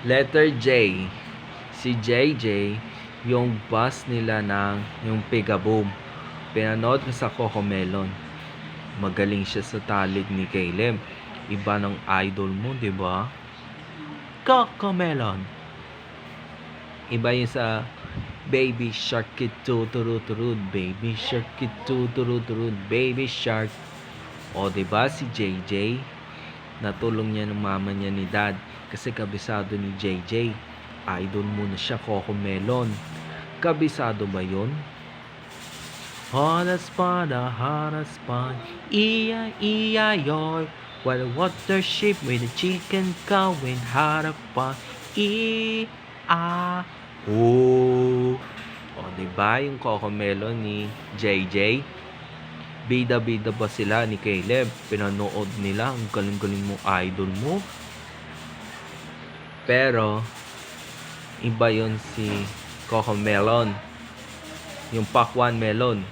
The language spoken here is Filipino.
Letter J. Si JJ, yung boss nila ng yung Pegaboom. Pinanood ko sa Cocomelon. Magaling siya sa talik ni Caleb. Iba ng idol mo, di ba? Cocomelon. Iba yung sa Baby Shark Kid Tuturut, Baby Shark Kid Tuturut, Baby Shark. O, di ba si JJ? Natulong niya ng mama niya ni dad kasi kabisado ni JJ. Idol mo na siya, Cocomelon. Kabisado ba yun? Haraspana, iya-iya-yoy. What a water ship with a chicken going harapan, i-a-o. O, diba yung Cocomelon ni JJ? Bida-bida ba sila ni Caleb? Pinanood nila, ang galing-galing mo, idol mo. Pero, iba yon si Cocomelon. Yung Pakwan Melon.